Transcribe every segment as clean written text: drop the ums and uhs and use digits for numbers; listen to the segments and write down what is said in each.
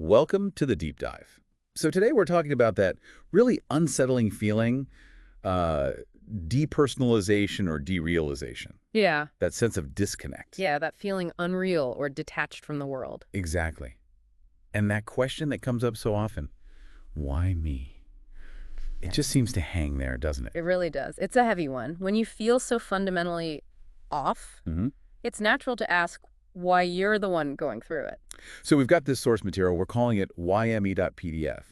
Welcome to the deep dive. So today we're talking about that really unsettling feeling, uh, depersonalization or derealization, Yeah. that sense of disconnect. Yeah, that feeling unreal or detached from the world. Exactly. And that question that comes up so often, why me? It just seems to hang there, doesn't it? It really does. It's a heavy one. When you feel so fundamentally off, hmm it's natural to ask why you're the one going through it. So we've got this source material. We're calling it yme.pdf,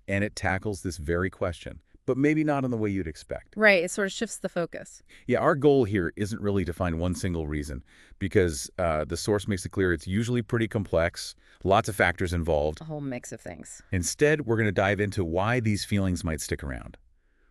and it tackles this very question, but maybe not in the way you'd expect. Right, it sort of shifts the focus. Yeah, our goal here isn't really to find one single reason, because the source makes it clear it's usually pretty complex, lots of factors involved. A whole mix of things. Instead, we're going to dive into why these feelings might stick around,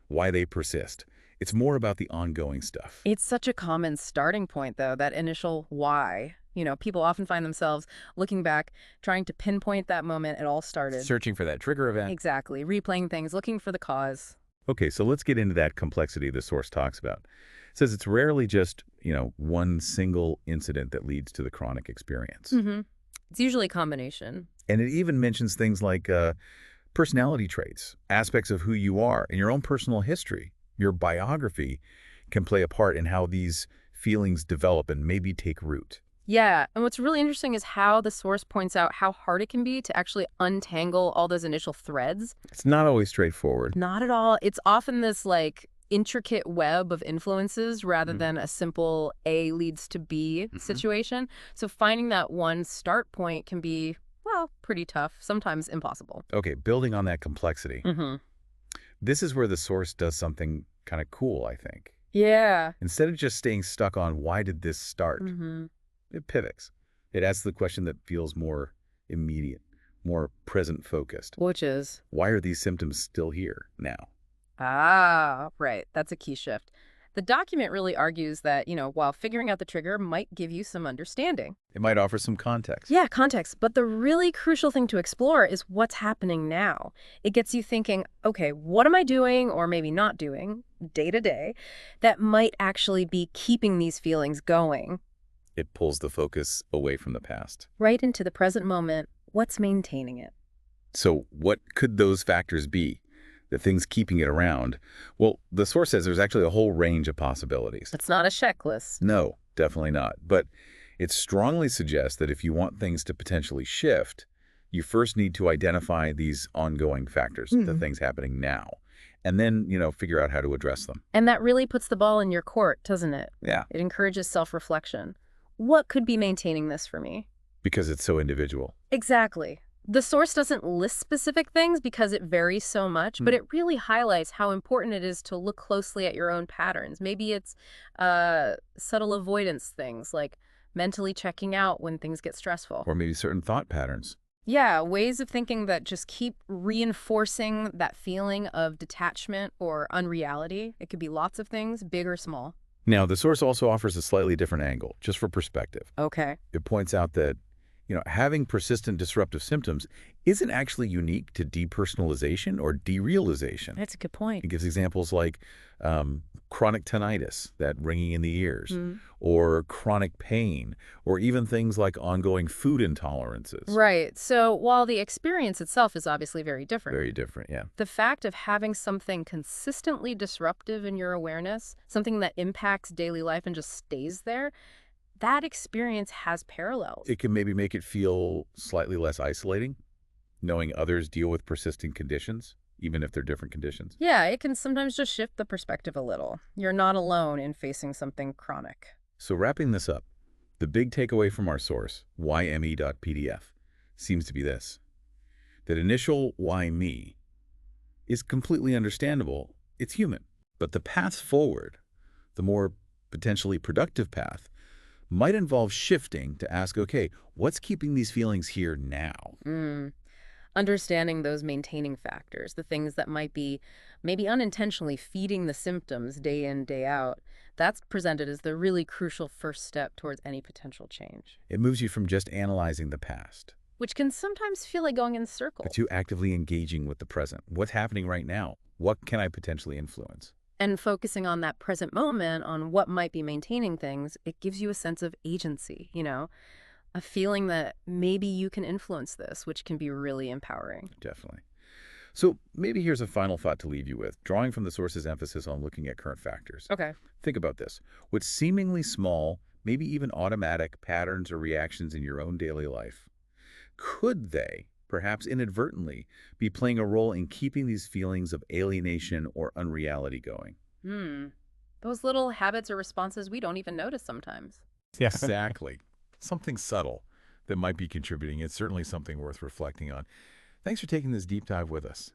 why they persist. It's more about the ongoing stuff. It's such a common starting point, though, that initial why. People often find themselves looking back, trying to pinpoint that moment it all started. Searching for that trigger event. Exactly. Replaying things, looking for the cause. Okay, so let's get into that complexity the source talks about. It says it's rarely just, one single incident that leads to the chronic experience. It's usually a combination. And it even mentions things like personality traits, aspects of who you are, and your own personal history. Your biography can play a part in how these feelings develop and maybe take root. Yeah, and what's really interesting is how the source points out how hard it can be to actually untangle all those initial threads. It's not always straightforward. Not at all. It's often this intricate web of influences rather than a simple A leads to B situation. So finding that one start point can be, well, pretty tough, sometimes impossible. Okay, building on that complexity, this is where the source does something kind of cool, I think. Yeah. Instead of just staying stuck on why did this start, it pivots. It asks the question that feels more immediate, more present-focused. Which is? Why are these symptoms still here now? Ah, right. That's a key shift. The document really argues that, while figuring out the trigger might give you some understanding. It might offer some context. Yeah, context. But the really crucial thing to explore is what's happening now. It gets you thinking, okay, what am I doing or maybe not doing day to day that might actually be keeping these feelings going? It pulls the focus away from the past. Right into the present moment. What's maintaining it? So what could those factors be? The things keeping it around? Well, the source says there's actually a whole range of possibilities. It's not a checklist. No, definitely not. But it strongly suggests that if you want things to potentially shift, you first need to identify these ongoing factors, the things happening now, and then, figure out how to address them. And that really puts the ball in your court, doesn't it? Yeah. It encourages self-reflection. What could be maintaining this for me? Because it's so individual. Exactly. The source doesn't list specific things because it varies so much, but it really highlights how important it is to look closely at your own patterns. Maybe it's subtle avoidance things like mentally checking out when things get stressful. Or maybe certain thought patterns. Yeah, ways of thinking that just keep reinforcing that feeling of detachment or unreality. It could be lots of things, big or small. Now, the source also offers a slightly different angle, just for perspective. Okay. It points out that having persistent disruptive symptoms isn't actually unique to depersonalization or derealization. That's a good point. It gives examples like chronic tinnitus, that ringing in the ears, or chronic pain, or even things like ongoing food intolerances. Right. So while the experience itself is obviously very different, Very different, yeah. the fact of having something consistently disruptive in your awareness, something that impacts daily life and just stays there, that experience has parallels. It can maybe make it feel slightly less isolating, knowing others deal with persisting conditions, even if they're different conditions. Yeah, it can sometimes just shift the perspective a little. You're not alone in facing something chronic. So wrapping this up, the big takeaway from our source, yme.pdf, seems to be this: that initial why me is completely understandable. It's human. But the path forward, the more potentially productive path, might involve shifting to ask, okay, what's keeping these feelings here now? Understanding those maintaining factors, the things that might be maybe unintentionally feeding the symptoms day in, day out, that's presented as the really crucial first step towards any potential change. It moves you from just analyzing the past, Which can sometimes feel like going in circles. but to actively engaging with the present. What's happening right now? What can I potentially influence? And focusing on that present moment, on what might be maintaining things, it gives you a sense of agency, A feeling that maybe you can influence this, which can be really empowering. Definitely. So maybe here's a final thought to leave you with, drawing from the source's emphasis on looking at current factors. Okay. Think about this. What seemingly small, maybe even automatic patterns or reactions in your own daily life, could they, perhaps inadvertently, be playing a role in keeping these feelings of alienation or unreality going? Hmm. Those little habits or responses we don't even notice sometimes. Yeah. Exactly. Something subtle that might be contributing. It's certainly something worth reflecting on. Thanks for taking this deep dive with us.